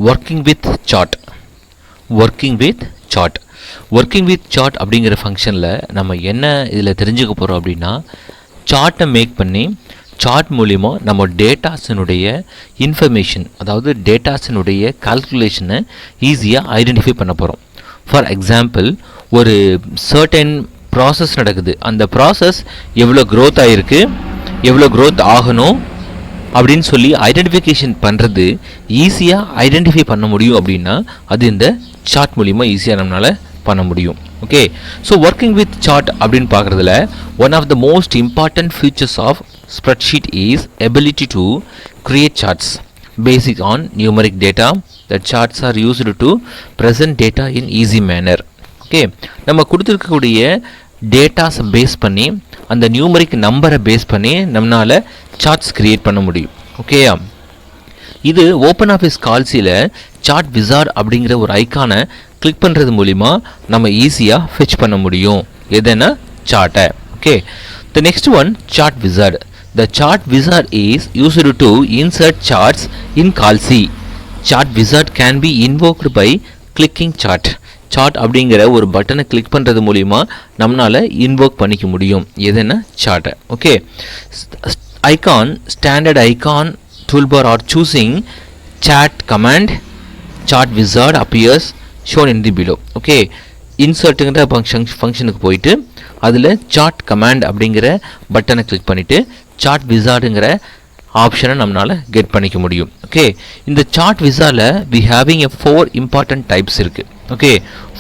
Working with chart. Working with chart அப்படிங்கிற ஃபங்க்ஷனில் நம்ம என்ன இதில் தெரிஞ்சுக்க போகிறோம் அப்படின்னா, சார்ட்டை மேக் பண்ணி சார்ட் மூலிமா நம்ம டேட்டாஸினுடைய இன்ஃபர்மேஷன், அதாவது டேட்டாஸினுடைய கால்குலேஷனை ஈஸியாக ஐடென்டிஃபை பண்ண போகிறோம். ஃபார் எக்ஸாம்பிள், ஒரு சர்டன் ப்ராசஸ் நடக்குது, அந்த ப்ராசஸ் எவ்வளோ க்ரோத் ஆகிருக்கு, எவ்வளோ க்ரோத் ஆகணும் அப்படின்னு சொல்லி ஐடென்டிஃபிகேஷன் பண்ணுறது ஈஸியாக ஐடென்டிஃபை பண்ண முடியும் அப்படின்னா அது இந்த சார்ட் மூலிமா ஈஸியாக நம்மளால் பண்ண முடியும். Okay, so working with chart அப்படின்னு பார்க்குறதுல one of the most important features of spreadsheet is ability to create charts basic on numeric data. The charts are used to present data in easy manner. Okay, நம்ம கொடுத்துருக்கக்கூடிய டேட்டாஸை base பண்ணி, அந்த numeric நம்பரை base பண்ணி நம்மளால் charts create பண்ண முடியும். ஓகேயா, இது ஓப்பன் ஆஃபீஸ் கால்சியில் சார்ட் விசார்ட் அப்படிங்கிற ஒரு ஐக்கானை கிளிக் பண்ணுறது மூலிமா நம்ம ஈஸியாக ஃபெச் பண்ண முடியும் எதுனா சார்ட்டை. Okay, the next one chart wizard. The chart wizard is used to insert charts in calc. Chart wizard can be invoked by clicking chart. Chart அப்படிங்கிற ஒரு பட்டனை கிளிக் பண்ணுறது மூலிமா நம்மளால் இன்வோக் பண்ணிக்க முடியும் எதுனா சார்ட்டை. Okay, icon, standard icon toolbar or choosing chat command, chart wizard appears shown in the below. Okay, இன்சர்ட்டுங்கிற ஃபங்க்ஷனுக்கு போயிட்டு அதில் சார்ட் கமாண்ட் அப்படிங்கிற பட்டனை கிளிக் பண்ணிவிட்டு சார்ட் விசார்டுங்கிற ஆப்ஷனை நம்மளால் கெட் பண்ணிக்க முடியும். ஓகே, இந்த சார்ட் விசார்டில் we having a 4 important types இருக்குது. ஓகே,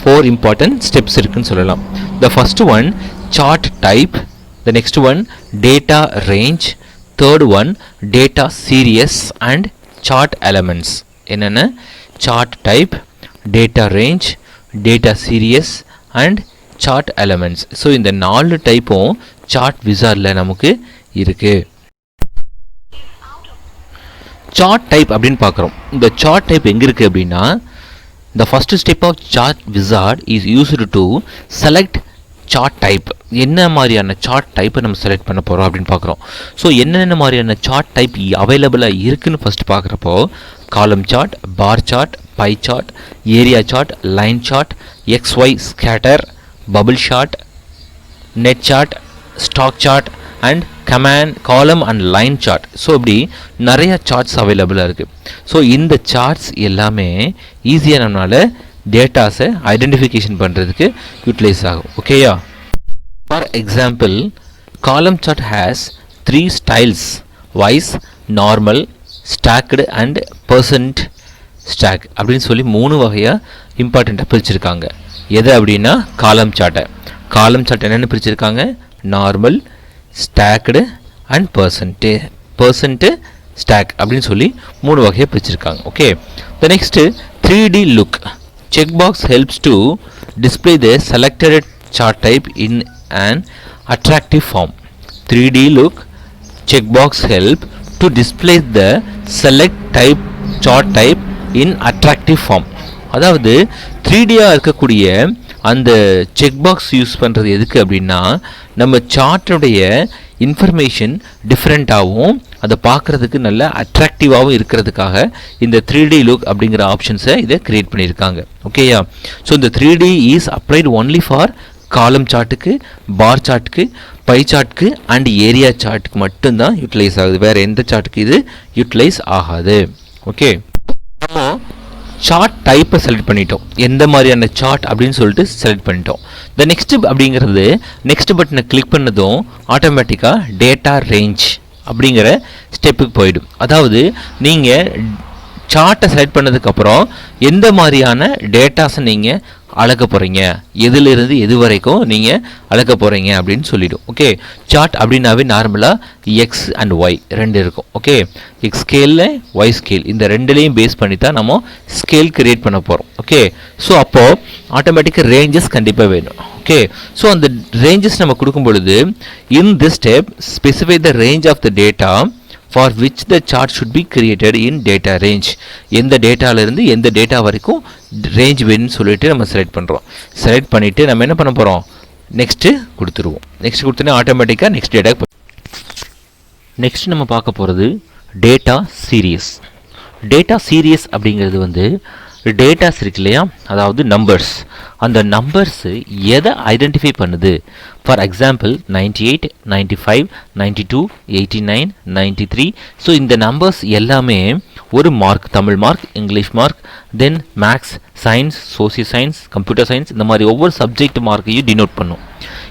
4 இம்பார்ட்டன்ட் ஸ்டெப்ஸ் இருக்குன்னு சொல்லலாம். The first one chart type, the next one data range, third one data series and chart elements. என்னென்ன? chart type, data range, data series and chart elements. So இந்த 4 டைப்பும் chart விசார்டில் நமக்கு இருக்கு. Chart type அப்படின்னு பார்க்குறோம். இந்த chart type எங்கே இருக்குது அப்படின்னா, the first step of chart wizard is used to select chart type. என்ன மாதிரியான சார்ட் டைப்பை நம்ம செலக்ட் பண்ண போகிறோம் அப்படின்னு பார்க்குறோம். ஸோ என்னென்ன மாதிரியான சார்ட் டைப் அவைலபிளாக இருக்குதுன்னு ஃபஸ்ட் பார்க்குறப்போ, column chart, bar chart, pie chart, area chart, line chart, XY scatter, bubble chart, net chart, stock chart and combined column and line chart. So இப்படி நிறையா சார்ட்ஸ் அவைலபிளாக இருக்குது. ஸோ இந்த சார்ட்ஸ் எல்லாமே ஈஸியாக நம்மளால் டேட்டாஸை ஐடென்டிஃபிகேஷன் பண்ணுறதுக்கு யூட்டிலைஸ் ஆகும். ஓகேயா, for example, column chart has 3 styles: wise, normal, stacked and percent stack அப்படின்னு சொல்லி 3 வகையாக இம்பார்ட்டண்ட்டாக பிரிச்சுருக்காங்க. எது அப்படின்னா காலம் சார்ட்டை. காலம் சார்ட் என்னென்னு பிரிச்சுருக்காங்க? Normal, stacked and percent stack அப்படின்னு சொல்லி 3 வகையாக பிரிச்சுருக்காங்க. Okay, the next 3D look. Checkbox helps to display the selected chart type in an attractive form. 3D look checkbox help to display the select type chart type in attractive form. அதாவது 3Dயாக இருக்கக்கூடிய அந்த checkbox use பண்ணுறது எதுக்கு அப்படின்னா, நம்ம சார்ட்டுடைய information டிஃப்ரெண்ட்டாகவும் அதை பார்க்குறதுக்கு நல்ல அட்ராக்டிவாகவும் இருக்கிறதுக்காக இந்த 3D லுக் அப்படிங்கிற ஆப்ஷன்ஸை இதை க்ரியேட் பண்ணியிருக்காங்க. ஓகேயா, ஸோ இந்த 3D is applied only for காலம் சார்ட்டுக்கு, பார் சார்ட்டுக்கு, பை சார்ட்டுக்கு அண்ட் ஏரியா சார்ட்டுக்கு மட்டும்தான் யூட்டிலைஸ் ஆகுது. வேறு எந்த சார்ட்டுக்கு இது யூட்டிலைஸ் ஆகாது. ஓகே, நம்ம சார்ட் டைப்பை செலக்ட் பண்ணிட்டோம், எந்த மாதிரியான சார்ட் அப்படின்னு சொல்லிட்டு செலக்ட் பண்ணிட்டோம். த நெக்ஸ்ட் அப்படிங்கிறது, நெக்ஸ்ட் பட்டனை கிளிக் பண்ணதும் ஆட்டோமேட்டிக்காக டேட்டா ரேஞ்ச் அப்படிங்கிற ஸ்டெப்புக்கு போயிடும். அதாவது நீங்கள் சார்ட்டை செலக்ட் பண்ணதுக்கப்புறம் எந்த மாதிரியான டேட்டாஸை நீங்கள் அளக்க போகிறீங்க, எதிலிருந்து எது வரைக்கும் நீங்கள் அளக்க போகிறீங்க அப்படின்னு சொல்லிவிடும். ஓகே, சார்ட் அப்படின்னாவே நார்மலாக எக்ஸ் அண்ட் ஒய் 2 இருக்கும். ஓகே, எக்ஸ் ஸ்கேலில் ஒய் ஸ்கேல், இந்த 2லையும் பேஸ் பண்ணி தான் நம்ம ஸ்கேல் கிரியேட் பண்ண போகிறோம். ஓகே, ஸோ அப்போது ஆட்டோமேட்டிக்காக ரேஞ்சஸ் கண்டிப்பாக வேணும். ஓகே, ஸோ அந்த ரேஞ்சஸ் நம்ம கொடுக்கும் பொழுது, in this step specify the range of the data for which the chart should be created in data range. எந்த டேட்டாவிலேருந்து எந்த டேட்டா வரைக்கும் ரேஞ்ச் வேணும்னு சொல்லிட்டு நம்ம செலக்ட் பண்ணுறோம். செலக்ட் பண்ணிவிட்டு நம்ம என்ன பண்ண போகிறோம், நெக்ஸ்ட்டு கொடுத்துருவோம். நெக்ஸ்ட் கொடுத்தோன்னே ஆட்டோமேட்டிக்காக நெக்ஸ்ட் டேட்டா. நெக்ஸ்ட் நம்ம பார்க்க போகிறது டேட்டா சீரியஸ். டேட்டா சீரியஸ் அப்படிங்கிறது வந்து டேட்டாஸ் இருக்கு இல்லையா, அதாவது நம்பர்ஸ். அந்த நம்பர்ஸு எதை ஐடென்டிஃபை பண்ணுது? For example 98, 95, 92, 89, 93. ஸோ இந்த நம்பர்ஸ் எல்லாமே ஒரு mark, Tamil mark, English mark, then maths, science, social science, computer science, இந்த மாதிரி ஒவ்வொரு சப்ஜெக்ட் மார்க்கையும் டினோட் பண்ணும்.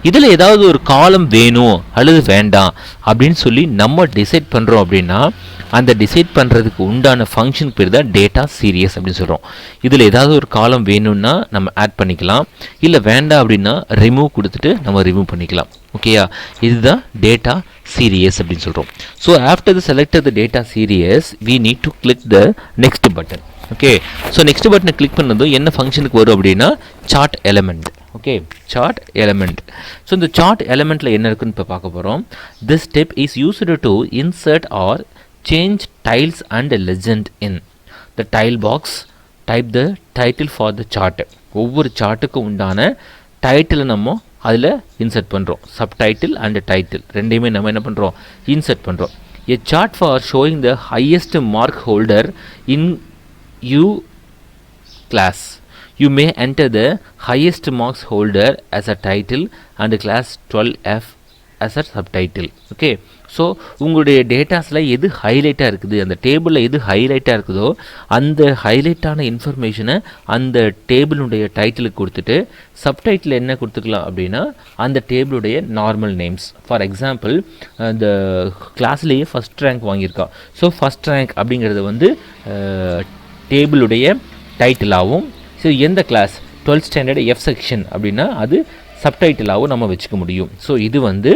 இதில் ஏதாவது ஒரு காலம் வேணும் அல்லது வேண்டாம் அப்படின்னு சொல்லி நம்ம டிசைட் பண்ணுறோம் அப்படின்னா அந்த டிசைட் பண்ணுறதுக்கு உண்டான ஃபங்க்ஷன் பேர் தான் டேட்டா சீரியஸ் அப்படின்னு சொல்கிறோம். இதில் ஏதாவது ஒரு காலம் வேணும்னா நம்ம ஆட் பண்ணிக்கலாம், இல்லை வேண்டாம் அப்படின்னா ரிமூவ் கொடுத்துட்டு நம்ம ரிமூவ் பண்ணிக்கலாம். ஓகேயா, இதுதான் டேட்டா சீரியஸ் அப்படின்னு சொல்கிறோம். So after the select the data series we need to click the next button. Okay, so next பட்டனை கிளிக் பண்ணதும் என்ன ஃபங்க்ஷனுக்கு வரும் அப்படின்னா chart element. Okay, chart element. So இந்த சார்ட் எலமெண்ட்டில் என்ன இருக்குன்னு இப்போ பார்க்க போகிறோம். This step is used to insert or change tiles and legend in the tile box. Type the title for the chart. ஒவ்வொரு சார்ட்டுக்கு உண்டான டைட்டில் நம்ம அதில் இன்சர்ட் பண்ணுறோம். சப்டைட்டில் அண்ட் டைட்டில் ரெண்டையுமே நம்ம என்ன பண்ணுறோம், இன்சர்ட் பண்ணுறோம். A chart for showing the highest mark holder in U class. You may enter the highest marks holder as a title and class 12F as a subtitle. Okay, so உங்களுடைய டேட்டாஸில் எது ஹைலைட்டாக இருக்குது, அந்த டேபிளில் எது ஹைலைட்டாக இருக்குதோ அந்த ஹைலைட்டான இன்ஃபர்மேஷனை அந்த டேபிளுடைய டைட்டிலுக்கு கொடுத்துட்டு சப்டைட்டில் என்ன கொடுத்துக்கலாம் அப்படின்னா அந்த டேபிளுடைய நார்மல் நேம்ஸ். ஃபார் எக்ஸாம்பிள் இந்த கிளாஸ்லேயே ஃபஸ்ட் ரேங்க் வாங்கியிருக்கா, ஸோ ஃபஸ்ட் ரேங்க் அப்படிங்கிறது வந்து டேபிளுடைய டைட்டிலாகவும், ஸோ எந்த class 12th standard F section அப்படின்னா அது சப்டைட்டிலாகவும் நம்ம வச்சுக்க முடியும். ஸோ இது வந்து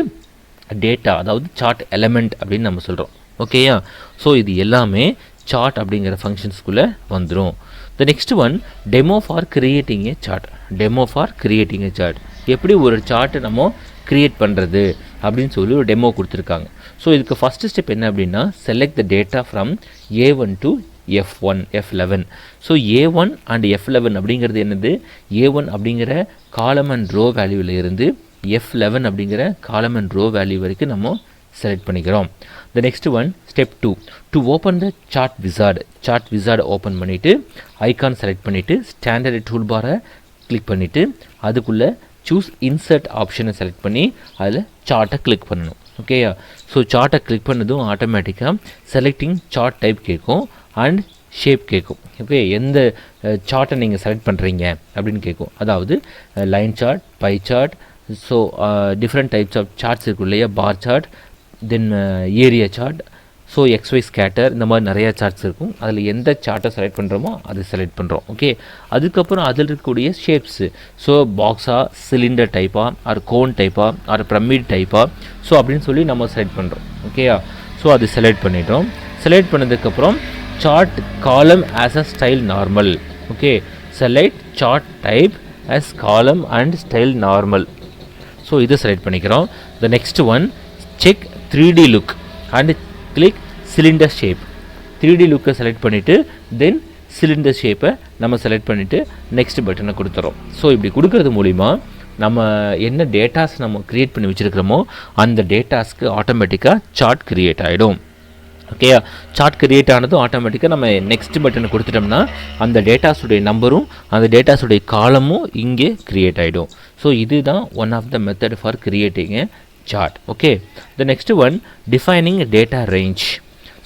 டேட்டா, அதாவது சார்ட் எலமெண்ட் அப்படின்னு நம்ம சொல்கிறோம். ஓகேயா, ஸோ இது எல்லாமே சார்ட் அப்படிங்கிற ஃபங்க்ஷன்ஸ்குள்ளே வந்துடும். The next one demo for creating a chart. Demo for creating a chart, எப்படி ஒரு சார்ட்டை நம்ம கிரியேட் பண்ணுறது அப்படின்னு சொல்லி ஒரு டெமோ கொடுத்துருக்காங்க. ஸோ இதுக்கு ஃபஸ்ட்டு ஸ்டெப் என்ன அப்படின்னா select the data from A1 to F1, F11. So A1 and F11 அப்படிங்கிறது என்னது, A1 அப்படிங்கிற காலம் அண்ட் ரோ வேல்யூவில் இருந்து F11 அப்படிங்கிற காலம் அண்ட் ரோ வேல்யூ வரைக்கும் நம்ம செலக்ட் பண்ணிக்கிறோம். The next one step 2 to open the chart wizard. Chart விசார்டை ஓப்பன் பண்ணிவிட்டு ஐகான் செலக்ட் பண்ணிவிட்டு ஸ்டாண்டர்ட் டூல் பாரை கிளிக் பண்ணிவிட்டு அதுக்குள்ளே சூஸ் இன்சர்ட் ஆப்ஷனை செலக்ட் பண்ணி அதில் சார்ட்டை கிளிக் பண்ணணும். ஓகேயா, ஸோ சார்ட்டை கிளிக் பண்ணதும் ஆட்டோமேட்டிக்காக செலக்டிங் சார்ட் டைப் கேட்கும் அண்ட் ஷேப் கேட்கும். ஓகே, எந்த சார்ட்டை நீங்கள் செலக்ட் பண்ணுறீங்க அப்படின்னு கேட்கும். அதாவது line chart, pie chart, so different types of charts இருக்கும் இல்லையா, bar chart, then area chart, so XY scatter, இந்த மாதிரி நிறையா சார்ட்ஸ் இருக்கும். அதில் எந்த சார்ட்டை செலக்ட் பண்ணுறோமோ அதை செலக்ட் பண்ணுறோம். ஓகே, அதுக்கப்புறம் அதில் இருக்கக்கூடிய ஷேப்ஸு, ஸோ பாக்ஸா, சிலிண்டர் டைப்பா, ஆர் கோன் டைப்பா, ஆர் பிரமிட் டைப்பா, ஸோ அப்படின்னு சொல்லி நம்ம செலக்ட் பண்ணுறோம். ஓகேயா, ஸோ அது செலக்ட் பண்ணிட்டோம். செலக்ட் பண்ணதுக்கப்புறம் chart column as a style normal. Okay, select chart type as column and style normal. So இதை செலக்ட் பண்ணிக்கிறோம். The next one check 3D look and click cylinder shape. 3D லுக்கை select பண்ணிவிட்டு then cylinder ஷேப்பை நம்ம select பண்ணிவிட்டு next பட்டனை கொடுத்துறோம். So இப்படி கொடுக்கறது மூலிமா நம்ம என்ன டேட்டாஸ் நம்ம க்ரியேட் பண்ணி வச்சுருக்கிறோமோ அந்த டேட்டாஸ்க்கு ஆட்டோமேட்டிக்காக சார்ட் க்ரியேட் ஆகிடும். ஓகேயா, சார்ட் கிரியேட் ஆனதும் ஆட்டோமேட்டிக்காக நம்ம நெக்ஸ்ட் பட்டனை கொடுத்துட்டோம்னா அந்த டேட்டாஸுடைய நம்பரும் அந்த டேட்டாஸுடைய காலமும் இங்கே க்ரியேட் ஆகிடும். ஸோ இதுதான் one of the method for creating a chart. Okay, the next one defining data range.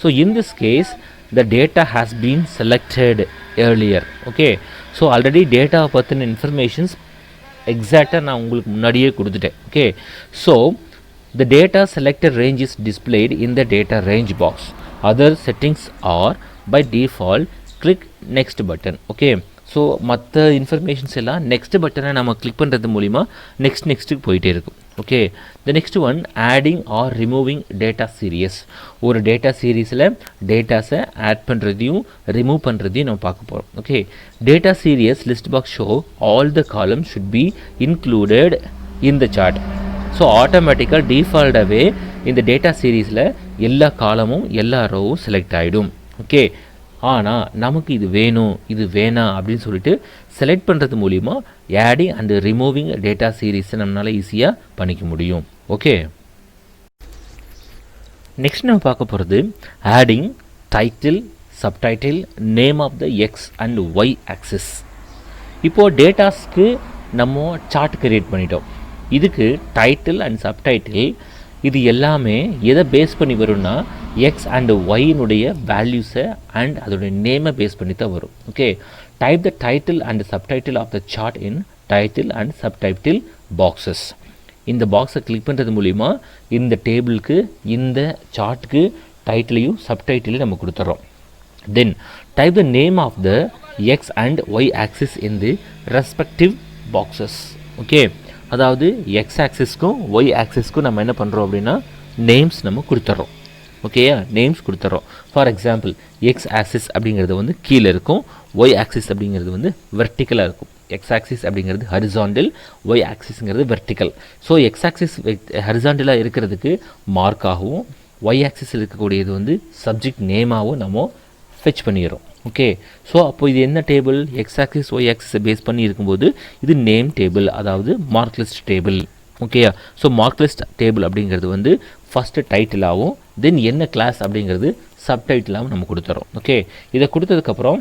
So in this case the data has been selected earlier. Okay, so already டேட்டாவை பற்றின இன்ஃபர்மேஷன்ஸ் எக்ஸாக்டாக நான் உங்களுக்கு முன்னாடியே கொடுத்துட்டேன். Okay, so the data selected range is displayed in the data range box. Other settings are by default. Click next button. Okay, so மற்ற informations எல்லாம் next பட்டனை நம்ம கிளிக் பண்ணுறது மூலிமா நெக்ஸ்ட்டுக்கு போயிட்டே இருக்கும். Okay, the next one adding or removing data series. ஒரு டேட்டா சீரீஸில் டேட்டாஸை ஆட் பண்ணுறதையும் ரிமூவ் பண்ணுறதையும் நம்ம பார்க்க போகிறோம். Okay, data series list box show all the columns should be included in the chart. So ஆட்டோமேட்டிக்காக டிஃபால்ட்டாகவே இந்த டேட்டா சீரீஸில் எல்லா காலமும் எல்லா ரோவும் செலக்ட் ஆகிடும். ஓகே, ஆனால் நமக்கு இது வேணும் இது வேணாம் அப்படின்னு சொல்லிட்டு செலக்ட் பண்ணுறது மூலிமா ஆடிங் அண்ட் ரிமூவிங் டேட்டா சீரீஸை நம்மளால் ஈஸியாக பண்ணிக்க முடியும். ஓகே, நெக்ஸ்ட் நம்ம பார்க்க போகிறது adding title, subtitle, name of the x and y axis. இப்போது டேட்டாஸ்க்கு நம்ம சார்ட் கிரியேட் பண்ணிட்டோம். இதுக்கு டைட்டில் அண்ட் சப்டைட்டில் இது எல்லாமே எதை பேஸ் பண்ணி வரும்னா எக்ஸ் அண்ட் ஒய்னுடைய வேல்யூஸை அண்ட் அதோடைய நேமை பேஸ் பண்ணி தான் வரும். Okay, type the title and subtitle of the chart in title and subtitle boxes. இந்த பாக்ஸை கிளிக் பண்ணுறது மூலிமா இந்த டேபிளுக்கு இந்த சார்ட்டுக்கு டைட்டிலையும் சப்டைட்டிலையும் நம்ம கொடுத்துட்றோம். Then type the name of the X and Y axis in the respective boxes. Okay, அதாவது எக்ஸ் ஆக்சிஸ்க்கும் ஒய் ஆக்சிஸ்க்கும் நம்ம என்ன பண்ணுறோம் அப்படின்னா நேம்ஸ் நம்ம கொடுத்துட்றோம். ஓகேயா, நேம்ஸ் கொடுத்துட்றோம். ஃபார் எக்ஸாம்பிள் எக்ஸ் ஆக்சிஸ் அப்படிங்கிறது வந்து கீழே இருக்கும், ஒய் ஆக்சிஸ் அப்படிங்கிறது வந்து வெர்டிக்கலாக இருக்கும். எக்ஸ் ஆக்சிஸ் அப்படிங்கிறது ஹரிசாண்டல், ஒய் ஆக்சிஸ்ங்கிறது வெர்டிக்கல். ஸோ எக்ஸ் ஆக்சிஸ் ஹரிசாண்டலாக இருக்கிறதுக்கு மார்க்காகவும், ஒய் ஆக்சிஸில் இருக்கக்கூடியது வந்து சப்ஜெக்ட் நேமாகவும் நம்ம ஃபெச் பண்ணிடுறோம். ஓகே, ஸோ அப்போ இது என்ன டேபிள்? எக்ஸ் ஆக்சிஸ் ஒய் ஆக்சிஸை பேஸ் பண்ணி இருக்கும்போது இது நேம் டேபிள், அதாவது மார்க் லிஸ்ட் டேபிள். ஓகேயா, ஸோ மார்க் லிஸ்ட் டேபிள் அப்படிங்கிறது வந்து ஃபஸ்ட்டு டைட்டிலாகவும் தென் என்ன கிளாஸ் அப்படிங்கிறது சப்டைட்டிலாகவும் நம்ம கொடுத்துறோம். ஓகே, இதை கொடுத்ததுக்கப்புறம்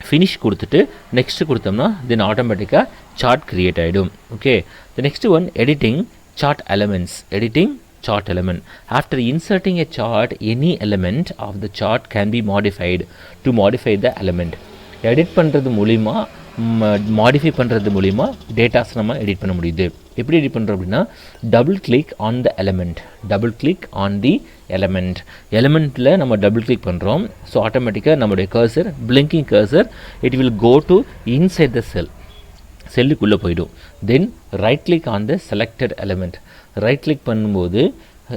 ஃபினிஷ் கொடுத்துட்டு நெக்ஸ்ட்டு கொடுத்தோம்னா தென் ஆட்டோமேட்டிக்காக சார்ட் க்ரியேட் ஆகிடும். Okay, the next one editing chart elements. Editing chart element. After inserting a chart, any element of the chart can be modified to modify the element. Edit பண்ணுறது மூலிமா modify பண்ணுறது மூலிமா datas நம்ம edit பண்ண முடியுது. எப்படி edit பண்ணுறோம் அப்படின்னா double click on the element. Double click on the element. எலமெண்ட்டில் நம்ம டபுள் கிளிக் பண்ணுறோம். ஸோ ஆட்டோமேட்டிக்காக நம்முடைய cursor, blinking cursor, it will go to inside the cell. செல்லுக்குள்ளே போயிடும். Then right click on the selected element. Right click பண்ணும்போது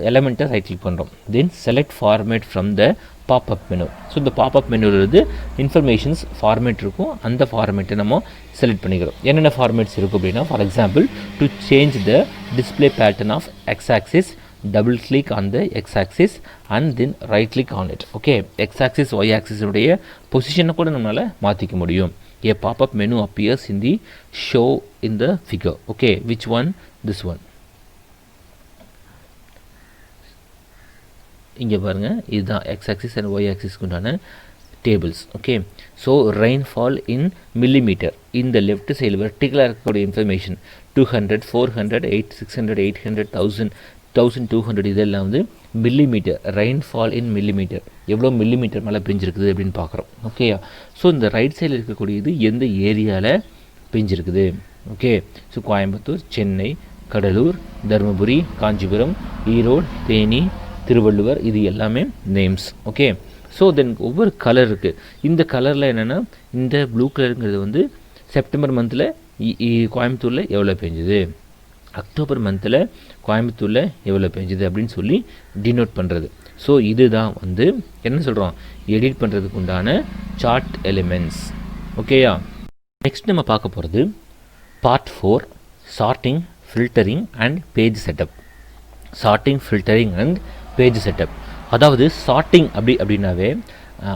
எலமெண்ட்டை right click பண்ணுறோம். Then select format from the popup menu. So இந்த popup மெனுவிலிருந்து informations format இருக்கும், அந்த ஃபார்மேட்டை நம்ம செலக்ட் பண்ணிக்கிறோம். என்னென்ன ஃபார்மேட்ஸ் இருக்கும் அப்படின்னா, for example to change the display pattern of X axis, double click on the X axis and then right click on it. Okay, X axis Y ஆக்சிஸுடைய பொசிஷனை கூட நம்மளால் மாற்றிக்க முடியும். A pop-up menu appears in the show in the figure. Okay, which one? This one. இங்கே பாருங்கள், இதுதான் X axis and Y ஆக்சிஸ்க்கு உண்டான டேபிள்ஸ். ஓகே, ஸோ ரெயின்ஃபால் இன் மில்லிமீட்டர். இந்த லெஃப்ட் சைடில் வெர்டிக்கலாக இருக்கக்கூடிய இன்ஃபர்மேஷன் 200, 400, 600, 800, 1000, 1200 இதெல்லாம் வந்து மில்லிமீட்டர். ரெயின்ஃபால் இன் மில்லிமீட்டர், எவ்வளோ மில்லிமீட்டர் மேலே பெஞ்சிருக்குது அப்படின்னு பார்க்குறோம். ஓகேயா, ஸோ இந்த ரைட் சைடில் இருக்கக்கூடியது எந்த ஏரியாவில் பெஞ்சிருக்குது. ஓகே, ஸோ கோயம்புத்தூர், சென்னை, கடலூர், தருமபுரி, காஞ்சிபுரம், ஈரோடு, தேனி, திருவள்ளுவர், இது எல்லாமே நேம்ஸ். ஓகே, ஸோ தென் ஒவ்வொரு கலர் இருக்குது. இந்த கலரில் என்னென்னா, இந்த ப்ளூ கலருங்கிறது வந்து செப்டம்பர் மந்தில் கோயம்புத்தூரில் எவ்வளோ பெஞ்சுது, அக்டோபர் மந்தில் கோயம்புத்தூரில் எவ்வளோ பெஞ்சுது அப்படின்னு சொல்லி டினோட் பண்ணுறது. ஸோ இதுதான் வந்து என்ன சொல்கிறோம், எடிட் பண்ணுறதுக்கு உண்டான சார்ட் எலிமெண்ட்ஸ். ஓகேயா, நெக்ஸ்ட் நம்ம பார்க்க போகிறது part 4, sorting, filtering and page setup. Sorting, filtering and page setup. அதாவது சார்ட்டிங் அப்படின்னாவே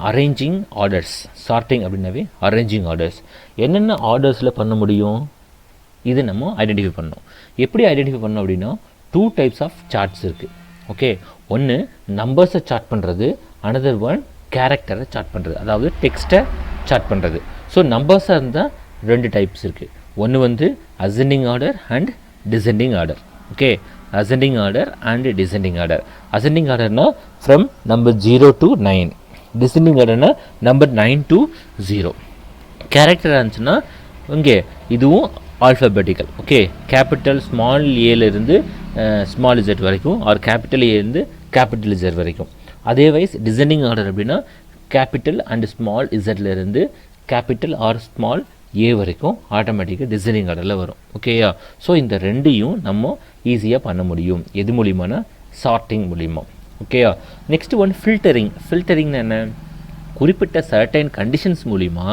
அரேஞ்சிங் ஆர்டர்ஸ். சார்ட்டிங் அப்படின்னாவே அரேஞ்சிங் ஆர்டர்ஸ். என்னென்ன ஆர்டர்ஸில் பண்ண முடியும் இது நம்ம ஐடென்டிஃபை பண்ணோம். எப்படி ஐடென்டிஃபை பண்ணோம் அப்படின்னா 2 டைப்ஸ் ஆஃப் சார்ட்ஸ் இருக்குது. ஓகே, ஒன்று நம்பர்ஸை சார்ட் பண்ணுறது, அனதர் ஒன் கேரக்டரை சார்ட் பண்ணுறது, அதாவது டெக்ஸ்ட்டை சார்ட் பண்ணுறது. ஸோ நம்பர்ஸாக இருந்தால் 2 டைப்ஸ் இருக்குது. ஒன்று வந்து ascending order and descending order. Okay, ascending order and descending order. Ascending ஆர்டர்னா ஃப்ரம் நம்பர் 0 to 9. டிசெண்டிங் ஆர்டர்னா நம்பர் 9 to 0. கேரக்டர் இருந்துச்சுன்னா இங்கே இதுவும் ஆல்ஃபபெட்டிக்கல். ஓகே, கேபிட்டல் ஸ்மால் ஏலேருந்து ஸ்மால் இசட் வரைக்கும், ஆர் கேபிட்டல் ஏலேருந்து கேபிட்டல் இசட் வரைக்கும். அதேவைஸ் டிசெண்டிங் ஆர்டர் அப்படின்னா கேபிட்டல் அண்ட் ஸ்மால் இசட்லேருந்து கேபிட்டல் ஆர் ஸ்மால் ஏ வரைக்கும் ஆட்டோமேட்டிக்காக டிசைனிங் ஆர்டரில் வரும். ஓகேயா, ஸோ இந்த ரெண்டையும் நம்ம ஈஸியாக பண்ண முடியும். எது மூலியமான? சார்ட்டிங் மூலிமா. ஓகேயா, நெக்ஸ்ட் ஒன் ஃபில்டரிங். ஃபில்டரிங்னா என்ன? குறிப்பிட்ட சர்டைன் கண்டிஷன்ஸ் மூலிமா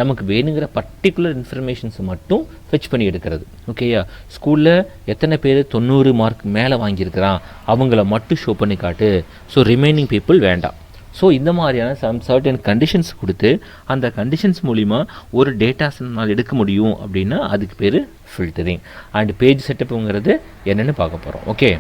நமக்கு வேணுங்கிற பர்டிகுலர் இன்ஃபர்மேஷன்ஸ் மட்டும் ஃபெச் பண்ணி எடுக்கிறது. ஓகேயா, ஸ்கூலில் எத்தனை பேர் 90 மார்க் மேலே வாங்கியிருக்கிறான் அவங்கள மட்டும் ஷோ பண்ணி காட்டு, ஸோ ரிமைனிங் பீப்புள் வேண்டாம். ஸோ இந்த மாதிரியான சர்டன் கண்டிஷன்ஸ் கொடுத்து அந்த கண்டிஷன்ஸ் மூலிமா ஒரு டேட்டாஸ் நம்மளால் எடுக்க முடியும் அப்படின்னா அதுக்கு பேர் ஃபில்டரிங். அண்ட் பேஜ் செட்டப்புங்கிறது என்னென்னு பார்க்க போகிறோம். ஓகே.